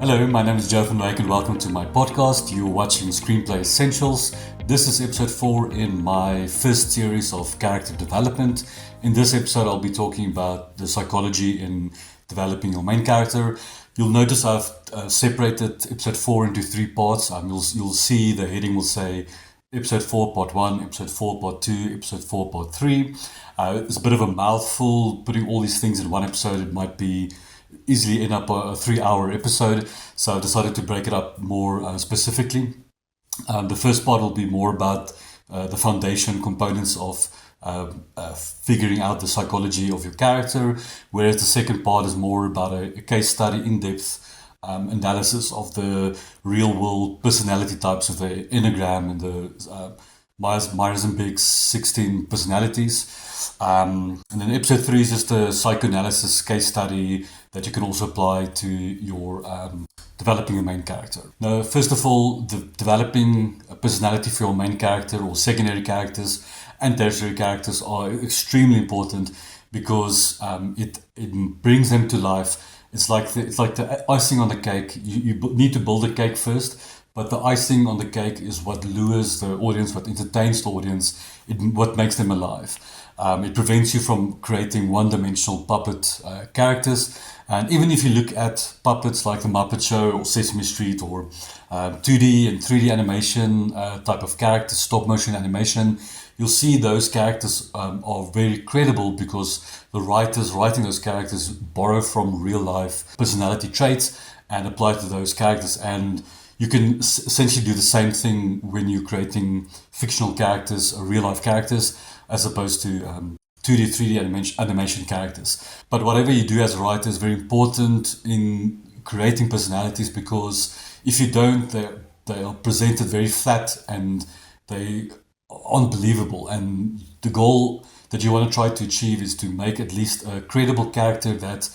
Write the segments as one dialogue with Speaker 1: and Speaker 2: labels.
Speaker 1: Hello, my name is Joe van Wyk and welcome to my podcast. You're watching Screenplay Essentials. This is episode 4 in my first series of character development. In this episode, I'll be talking about the psychology in developing your main character. You'll notice I've separated episode 4 into 3 parts. You'll see the heading will say episode 4 part 1, episode 4 part 2, episode 4 part 3. It's a bit of a mouthful putting all these things in one episode. It might be easily end up a 3-hour episode, so I decided to break it up more specifically. The first part will be more about the foundation components of figuring out the psychology of your character, whereas the second part is more about a case study, in-depth analysis of the real-world personality types of the Enneagram and the Myers-Briggs 16 personalities. And then episode 3 is just a psychoanalysis case study that you can also apply to your developing a main character. Now, first of all, developing a personality for your main character or secondary characters and tertiary characters are extremely important because it brings them to life. It's like the icing on the cake. You need to build a cake first, but the icing on the cake is what lures the audience, what entertains the audience, what makes them alive. It prevents you from creating one-dimensional puppet characters. And even if you look at puppets like The Muppet Show or Sesame Street or 2D and 3D animation type of characters, stop-motion animation, you'll see those characters are very credible because the writers writing those characters borrow from real-life personality traits and apply to those characters. And you can essentially do the same thing when you're creating fictional characters, real-life characters, as opposed to 2D, 3D animation characters. But whatever you do as a writer is very important in creating personalities, because if you don't, they are presented very flat and they are unbelievable. And the goal that you want to try to achieve is to make at least a credible character that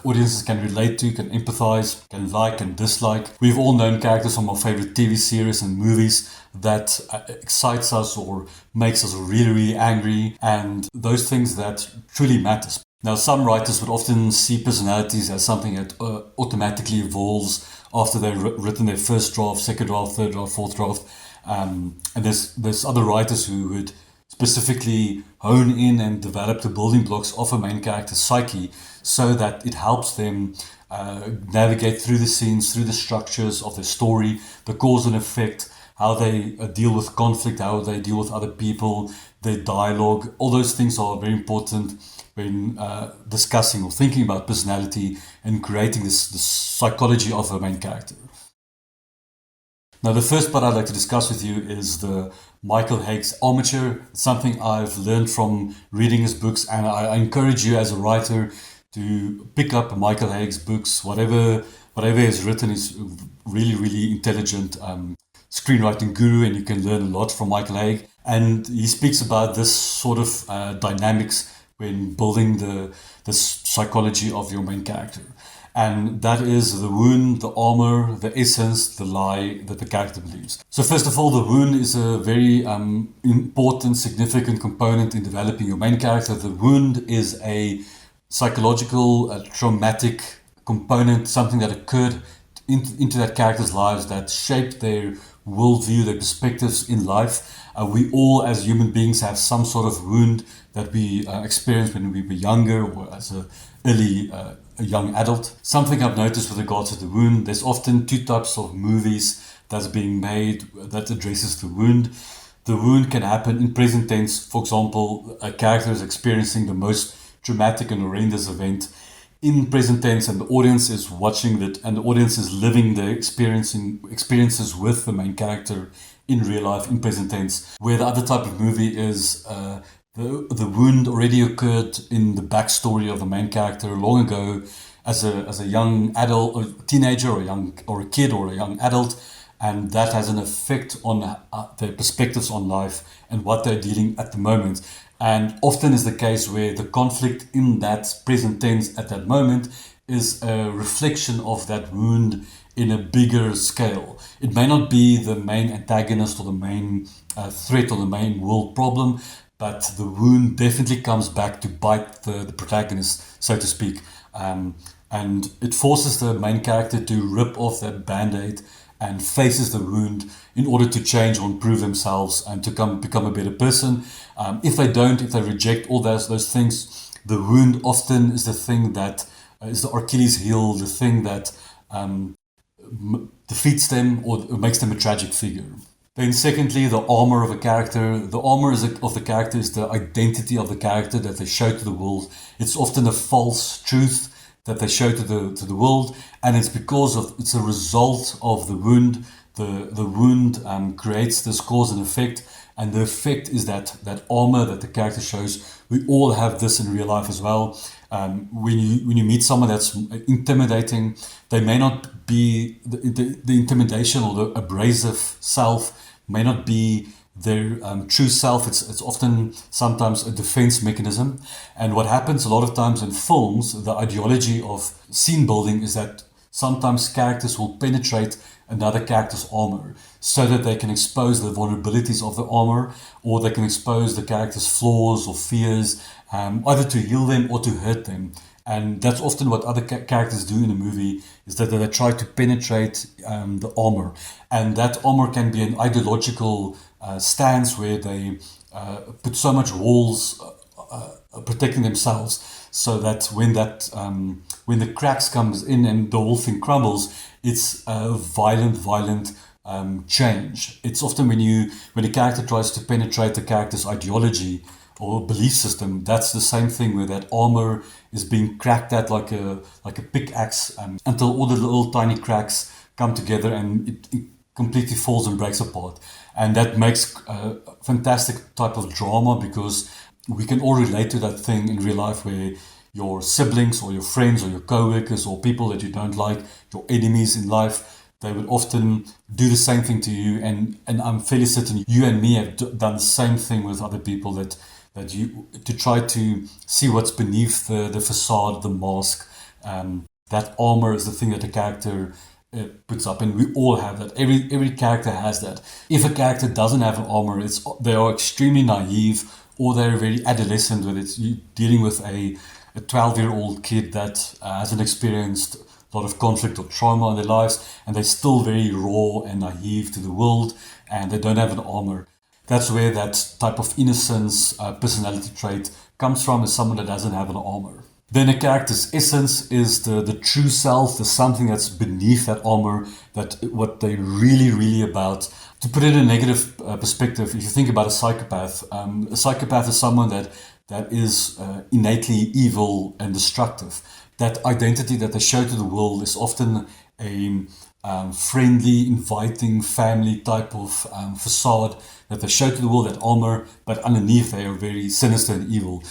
Speaker 1: audiences can relate to, can empathize, can like and dislike. We've all known characters from our favorite TV series and movies that excites us or makes us really, really angry, and those things that truly matters. Now, some writers would often see personalities as something that automatically evolves after they've written their first draft, second draft, third draft, fourth draft. And there's other writers who would specifically hone in and develop the building blocks of a main character's psyche so that it helps them navigate through the scenes, through the structures of the story, the cause and effect, how they deal with conflict, how they deal with other people, their dialogue. All those things are very important when discussing or thinking about personality and creating this psychology of a main character. Now, the first part I'd like to discuss with you is the Michael Hauge's Armature. It's something I've learned from reading his books, and I encourage you as a writer to pick up Michael Hauge's books. Whatever he's written is really, really intelligent screenwriting guru, and you can learn a lot from Michael Hauge. And he speaks about this sort of dynamics when building the psychology of your main character. And that is the wound, the armor, the essence, the lie that the character believes. So first of all, the wound is a very important, significant component in developing your main character. The wound is a psychological, traumatic component, something that occurred into that character's lives that shaped their worldview, their perspectives in life. We all, as human beings, have some sort of wound that we experienced when we were younger or as a young adult. Something I've noticed with regards to the wound, there's often 2 types of movies that's being made that addresses the wound. The wound can happen in present tense. For example, a character is experiencing the most traumatic and horrendous event in present tense, and the audience is watching that, and the audience is living the experiences with the main character in real life, in present tense. Where the other type of movie is the wound already occurred in the backstory of the main character long ago as a young adult, or teenager, or a kid, or a young adult, and that has an effect on their perspectives on life and what they're dealing at the moment. And often is the case where the conflict in that present tense at that moment is a reflection of that wound in a bigger scale. It may not be the main antagonist or the main threat or the main world problem, but the wound definitely comes back to bite the protagonist, so to speak. and it forces the main character to rip off that band-aid and faces the wound in order to change or improve themselves and to become a better person. If they reject all those things, the wound often is the thing that is the Achilles heel, the thing that defeats them or makes them a tragic figure. Then secondly, the armor of a character. The armor of the character is the identity of the character that they show to the world. It's often a false truth that they show to the world, and it's a result of the wound. The wound creates this cause and effect, and the effect is that armor that the character shows. We all have this in real life as well. When you meet someone that's intimidating, they may not be the intimidation or the abrasive self may not be their true self. It's often sometimes a defense mechanism. And what happens a lot of times in films, the ideology of scene building is that sometimes characters will penetrate another character's armor so that they can expose the vulnerabilities of the armor, or they can expose the character's flaws or fears, either to heal them or to hurt them. And that's often what other characters do in a movie, is that they try to penetrate the armor. And that armor can be an ideological stance where they put so much walls protecting themselves, so that when the cracks comes in and the whole thing crumbles, it's a violent change. It's often when a character tries to penetrate the character's ideology or belief system, that's the same thing where that armor is being cracked at like a pickaxe until all the little tiny cracks come together and it completely falls and breaks apart. And that makes a fantastic type of drama, because we can all relate to that thing in real life where your siblings or your friends or your co-workers or people that you don't like, your enemies in life, they would often do the same thing to you. And I'm fairly certain you and me have done the same thing with other people, that you to try to see what's beneath the facade, the mask. That armor is the thing that the character puts up, and we all have that. Every character has that. If a character doesn't have an armor, they are extremely naive, or they're very adolescent with it. You're dealing with a 12-year-old kid that hasn't experienced a lot of conflict or trauma in their lives, and they're still very raw and naive to the world, and they don't have an armor. That's where that type of innocence, personality trait comes from, is someone that doesn't have an armor. Then a character's essence is the true self, the something that's beneath that armor, that what they're really about. To put it in a negative perspective, if you think about a psychopath is someone that is innately evil and destructive. That identity that they show to the world is often a friendly, inviting, family type of facade that they show to the world, that armor, but underneath they are very sinister and evil.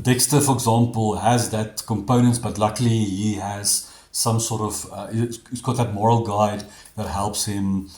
Speaker 1: Dexter, for example, has that components, but luckily he has some sort of, he's got that moral guide that helps him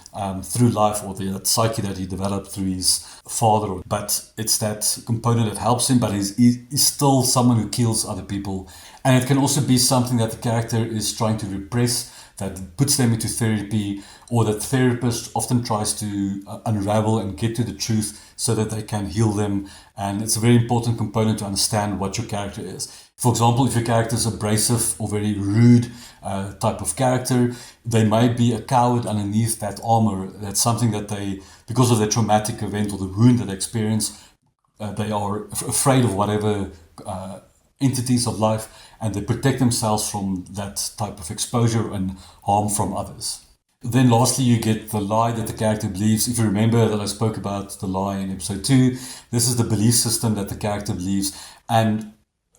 Speaker 1: through life, or that psyche that he developed through his father. But it's that component that helps him, but he's still someone who kills other people. And it can also be something that the character is trying to repress, that puts them into therapy, or that therapist often tries to unravel and get to the truth so that they can heal them. And it's a very important component to understand what your character is. For example, if your character is abrasive or very rude type of character, they might be a coward underneath that armor. That's something that they, because of their traumatic event or the wound that they experience, they are afraid of whatever entities of life, and they protect themselves from that type of exposure and harm from others. Then lastly, you get the lie that the character believes. If you remember that I spoke about the lie in episode 2, this is the belief system that the character believes, and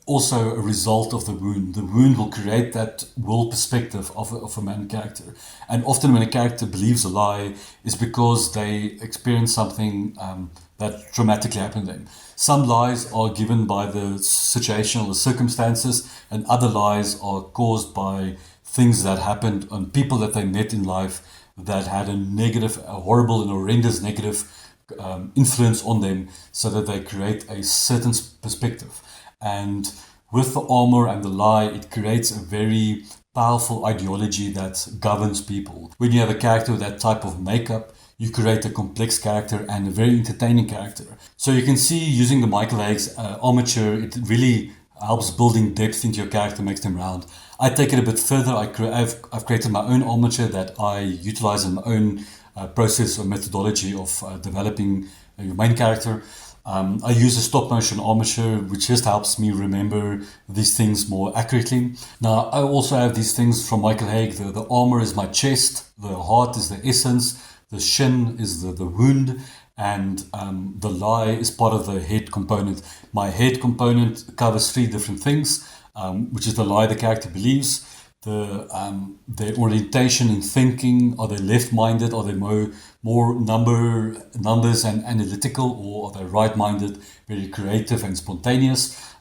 Speaker 1: also a result of the wound. The wound will create that world perspective of a main character. And often when a character believes a lie, is because they experience something that traumatically happened to them. Some lies are given by the situation or the circumstances, and other lies are caused by things that happened on people that they met in life that had a horrible and horrendous negative influence on them, so that they create a certain perspective. And with the armor and the lie, it creates a very powerful ideology that governs people. When you have a character with that type of makeup, you create a complex character and a very entertaining character. So you can see, using the Michael Hauge Armature, it really helps building depth into your character, makes them round. I take it a bit further. I've created my own armature that I utilize in my own process or methodology of developing your main character. I use a stop motion armature, which just helps me remember these things more accurately. Now, I also have these things from Michael Hauge. The armor is my chest, the heart is the essence, the shin is the wound, and the lie is part of the head component. My head component covers three different things, which is the lie the character believes, their orientation in thinking. Are they left-minded? Are they more numbers and analytical, or are they right-minded, very creative and spontaneous?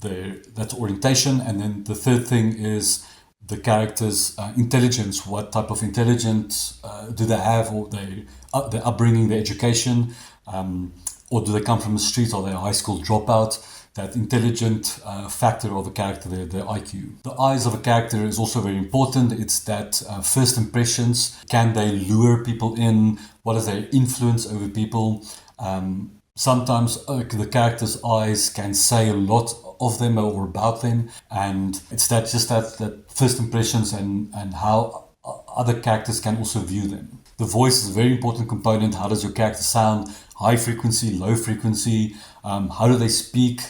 Speaker 1: That's orientation. And then the third thing is the character's intelligence. What type of intelligence do they have, or their upbringing, their education, or do they come from the streets? Are they a high school dropout? That intelligent factor of a character, their IQ. The eyes of a character is also very important. It's that first impressions. Can they lure people in? What is their influence over people? Sometimes the character's eyes can say a lot of them or about them, and it's that first impressions and how other characters can also view them. The voice is a very important component. How does your character sound? High frequency, low frequency. How do they speak?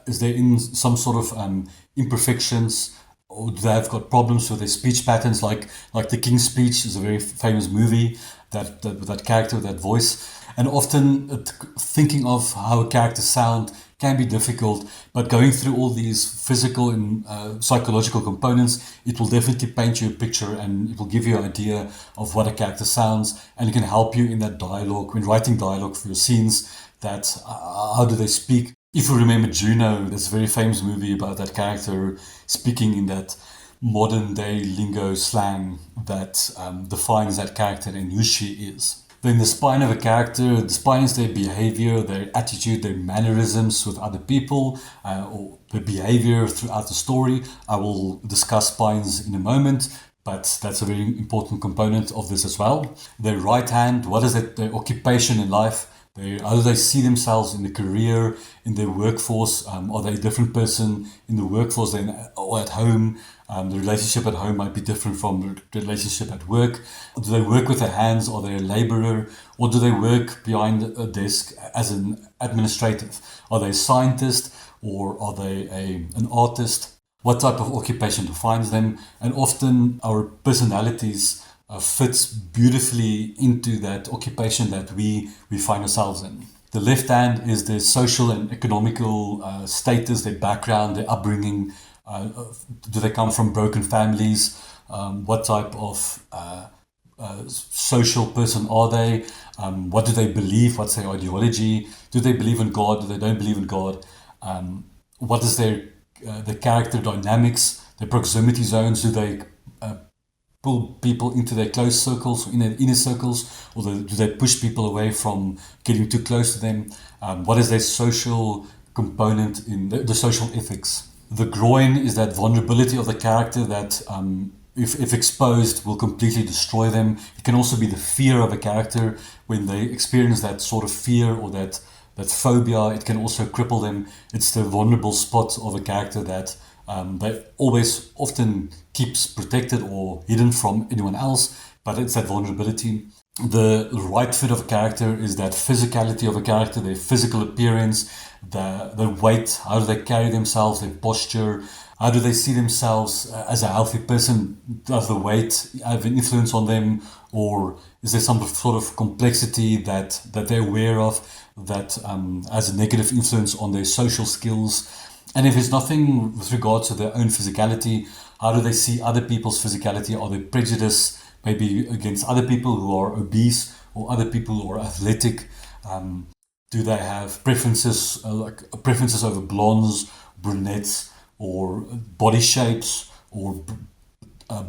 Speaker 1: Is there in some sort of imperfections, or do they have got problems with their speech patterns? Like The King's Speech is a very famous movie that character, that voice. And often thinking of how a character sound can be difficult, but going through all these physical and psychological components, it will definitely paint you a picture, and it will give you an idea of what a character sounds, and it can help you in that dialogue, when writing dialogue for your scenes, that how do they speak. If you remember Juno, there's a very famous movie about that character speaking in that modern day lingo slang that defines that character and who she is. Then the spine of a character, the spine is their behavior, their attitude, their mannerisms with other people, or the behavior throughout the story. I will discuss spines in a moment, but that's a very important component of this as well. Their right hand, what is their occupation in life? How do they see themselves in the career, in their workforce? Are they a different person in the workforce than or at home? The relationship at home might be different from the relationship at work. Do they work with their hands? Are they a laborer? Or do they work behind a desk as an administrative? Are they a scientist, or are they an artist? What type of occupation defines them? And often our personalities fits beautifully into that occupation that we find ourselves in. The left hand is their social and economical status, their background, their upbringing. Do they come from broken families? What type of social person are they? What do they believe? What's their ideology? Do they believe in God? Do they don't believe in God? What is their character dynamics? Their proximity zones? Do they pull people into their close circles or in their inner circles, or do they push people away from getting too close to them? What is their social component in the social ethics? The groin is that vulnerability of the character that, if exposed, will completely destroy them. It can also be the fear of a character. When they experience that sort of fear or that phobia, it can also cripple them. It's the vulnerable spot of a character that they always often keeps protected or hidden from anyone else, but it's that vulnerability. The right fit of a character is that physicality of a character, their physical appearance, the weight, how do they carry themselves, their posture, how do they see themselves as a healthy person? Does the weight have an influence on them, or is there some sort of complexity that they're aware of that has a negative influence on their social skills? And if it's nothing with regards to their own physicality, how do they see other people's physicality? Are they prejudiced maybe against other people who are obese or other people who are athletic? Do they have preferences over blondes, brunettes, or body shapes, or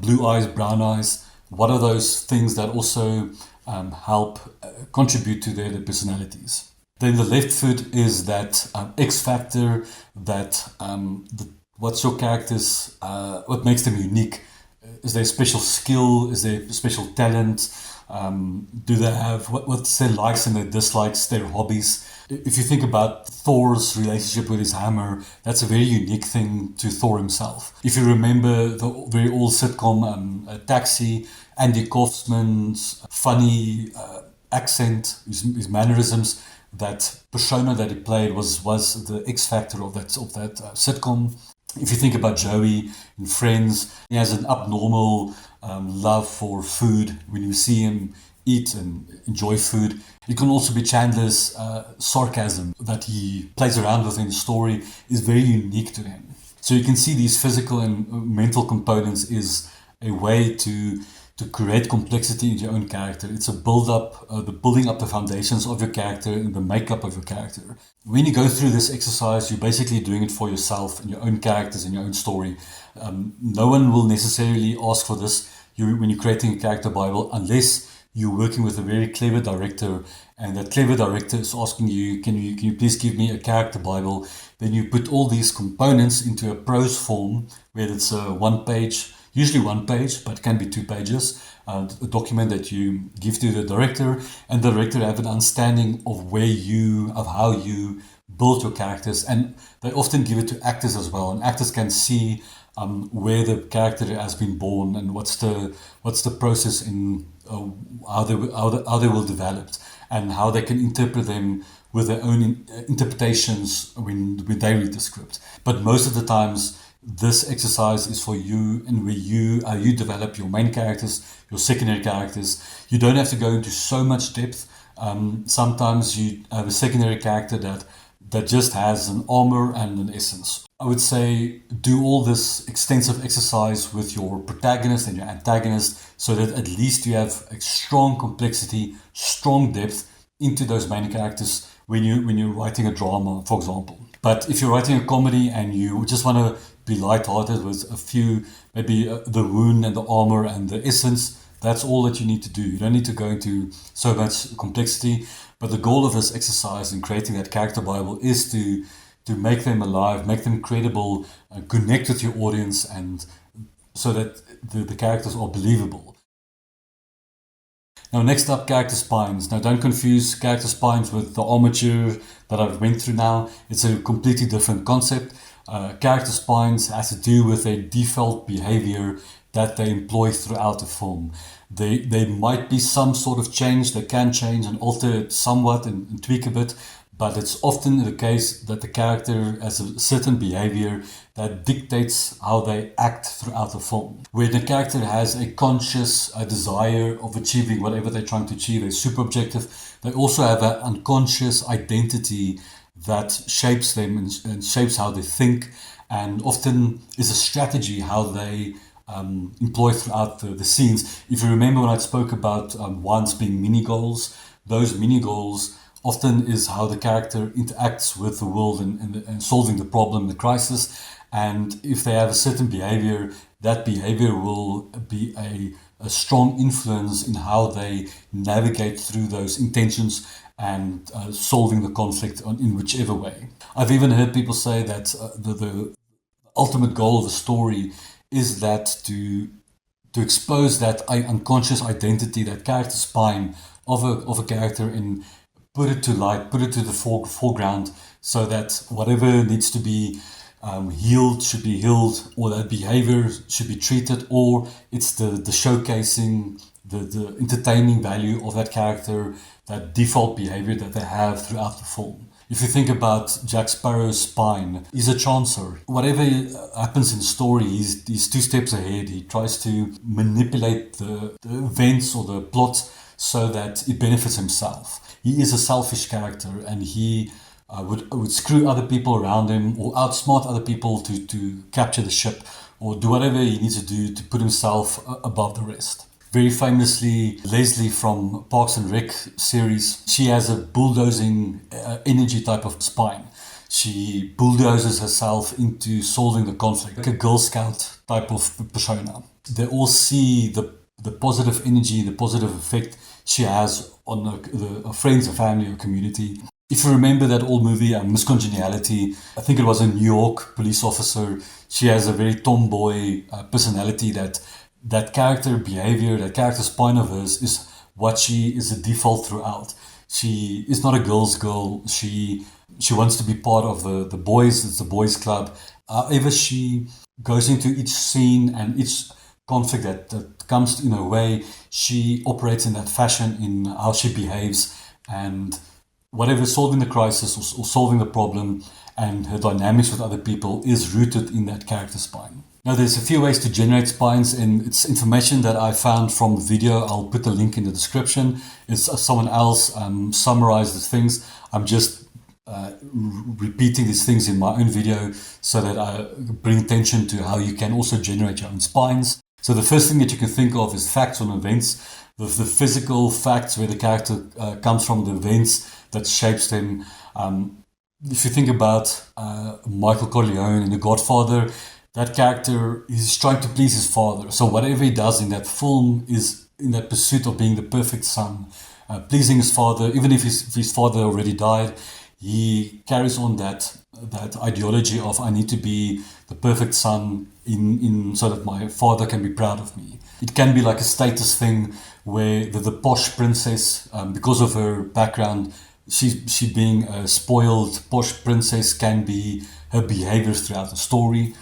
Speaker 1: blue eyes, brown eyes? What are those things that also help contribute to their personalities? Then the left foot is that X factor, that what's your characters, what makes them unique? Is there a special skill? Is there a special talent? Do they have, what's their likes and their dislikes, their hobbies? If you think about Thor's relationship with his hammer, that's a very unique thing to Thor himself. If you remember the very old sitcom Taxi, Andy Kaufman's funny accent, his mannerisms, that persona that he played was the X factor of that sitcom. If you think about Joey in Friends, he has an abnormal love for food. When you see him eat and enjoy food, it can also be Chandler's sarcasm that he plays around with in the story is very unique to him. So you can see these physical and mental components is a way to create complexity in your own character. It's a the building up the foundations of your character and the makeup of your character. When you go through this exercise, you're basically doing it for yourself and your own characters and your own story. No one will necessarily ask for this when you're creating a character Bible, unless you're working with a very clever director, and that clever director is asking you, can you please give me a character Bible? Then you put all these components into a prose form where it's usually one page, but it can be 2 pages, a document that you give to the director, and the director have an understanding of how you build your characters, and they often give it to actors as well, and actors can see where the character has been born and what's the process in how they will develop, and how they can interpret them with their own interpretations when they read the script. But most of the times, this exercise is for you, and where you develop your main characters, your secondary characters. You don't have to go into so much depth. Sometimes you have a secondary character that just has an armor and an essence. I would say do all this extensive exercise with your protagonist and your antagonist, so that at least you have a strong complexity, strong depth into those main characters when you're writing a drama, for example. But if you're writing a comedy and you just want to be lighthearted with a few, maybe the wound and the armor and the essence, that's all that you need to do. You don't need to go into so much complexity. But the goal of this exercise in creating that character Bible is to make them alive, make them credible, connect with your audience, and so that the characters are believable. Now, next up, character spines. Now, don't confuse character spines with the armature that I've went through now. It's a completely different concept. Character spines has to do with a default behavior that they employ throughout the film. There might be some sort of change. They can change and alter it somewhat and tweak a bit, but it's often the case that the character has a certain behavior that dictates how they act throughout the film. Where the character has a conscious desire of achieving whatever they're trying to achieve, a super objective, they also have an unconscious identity that shapes them and shapes how they think, and often is a strategy how they employ throughout the scenes. If you remember when I spoke about wants being mini goals, those mini goals often is how the character interacts with the world and solving the problem, the crisis. And if they have a certain behavior, that behavior will be a strong influence in how they navigate through those intentions and solving the conflict in whichever way. I've even heard people say that the ultimate goal of the story is that to expose that unconscious identity, that character spine of a character, and put it to light, put it to the foreground, so that whatever needs to be healed should be healed, or that behavior should be treated, or it's the showcasing, the entertaining value of that character, that default behavior that they have throughout the film. If you think about Jack Sparrow's spine, he's a chancer. Whatever happens in the story, he's 2 steps ahead. He tries to manipulate the events or the plot so that it benefits himself. He is a selfish character, and he would screw other people around him or outsmart other people to capture the ship, or do whatever he needs to do to put himself above the rest. Very famously, Leslie from Parks and Rec series, she has a bulldozing energy type of spine. She bulldozes herself into solving the conflict, like a Girl Scout type of persona. They all see the positive energy, the positive effect she has on the friends, or family, or community. If you remember that old movie, Miss Congeniality, I think it was a New York police officer. She has a very tomboy personality that character behavior, that character spine of hers is what she is a default throughout. She is not a girl's girl. She wants to be part of the boys. It's the boys club. However, she goes into each scene and each conflict that comes in her way. She operates in that fashion in how she behaves, and whatever, solving the crisis or solving the problem and her dynamics with other people is rooted in that character spine. Now, there's a few ways to generate spines, and it's information that I found from the video. I'll put the link in the description. It's someone else summarized the things. I'm just repeating these things in my own video so that I bring attention to how you can also generate your own spines. So the first thing that you can think of is facts on events, the physical facts where the character comes from, the events that shapes them. If you think about Michael Corleone in The Godfather, that character is trying to please his father. So whatever he does in that film is in that pursuit of being the perfect son, pleasing his father. Even if his father already died, he carries on that ideology of, I need to be the perfect son in so that my father can be proud of me. It can be like a status thing where the posh princess, because of her background, she being a spoiled posh princess, can be her behavior throughout the story.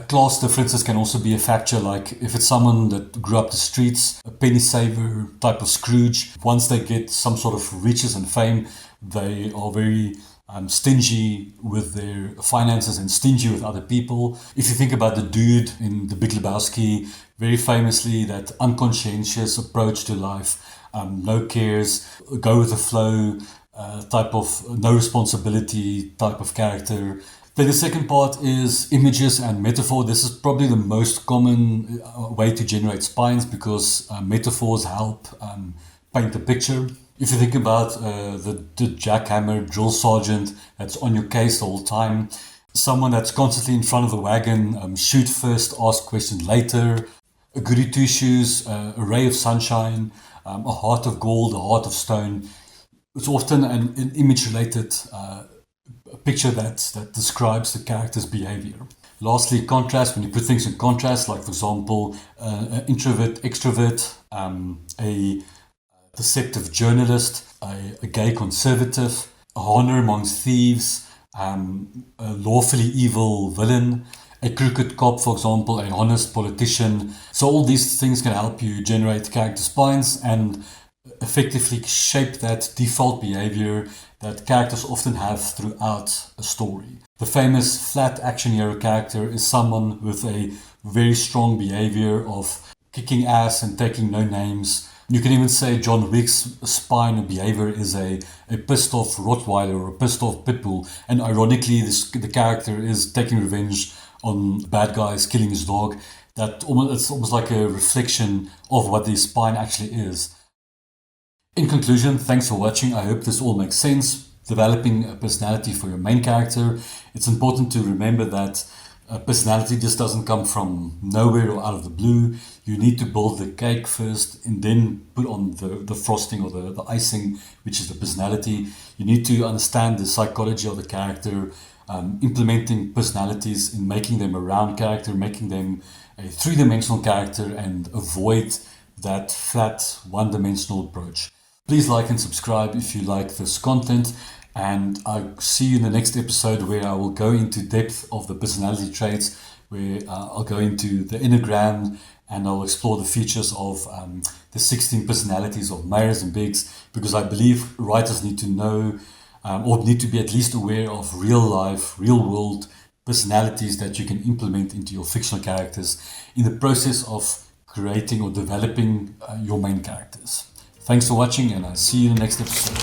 Speaker 1: Class differences can also be a factor, like if it's someone that grew up the streets, a penny saver type of Scrooge. Once they get some sort of riches and fame, they are very stingy with their finances and stingy with other people. If you think about the dude in The Big Lebowski, very famously, that unconscientious approach to life, no cares, go with the flow, type of no responsibility type of character. Then the second part is images and metaphor. This is probably the most common way to generate spines because metaphors help paint the picture. If you think about the jackhammer drill sergeant that's on your case the whole time, someone that's constantly in front of the wagon, shoot first, ask questions later, a goody two-shoes, a ray of sunshine, a heart of gold, a heart of stone. It's often an image-related picture that describes the character's behavior. Lastly, contrast. When you put things in contrast, like for example, an introvert, extrovert, a deceptive journalist, a gay conservative, a honor amongst thieves, a lawfully evil villain, a crooked cop, for example, a honest politician. So all these things can help you generate character spines and effectively shape that default behavior that characters often have throughout a story. The famous flat action hero character is someone with a very strong behavior of kicking ass and taking no names. You can even say John Wick's spine or behavior is a pissed off Rottweiler or a pissed off Pitbull, and ironically the character is taking revenge on bad guys, killing his dog. It's almost like a reflection of what the spine actually is. In conclusion, thanks for watching. I hope this all makes sense. Developing a personality for your main character, it's important to remember that personality just doesn't come from nowhere or out of the blue. You need to build the cake first and then put on the frosting or the icing, which is the personality. You need to understand the psychology of the character, implementing personalities and making them a round character, making them a three-dimensional character, and avoid that flat one-dimensional approach. Please like and subscribe if you like this content, and I'll see you in the next episode where I will go into depth of the personality traits, where I'll go into the Enneagram and I'll explore the features of the 16 personalities of Myers and Briggs, because I believe writers need to know or need to be at least aware of real life, real world personalities that you can implement into your fictional characters in the process of creating or developing your main characters. Thanks for watching, and I'll see you in the next episode.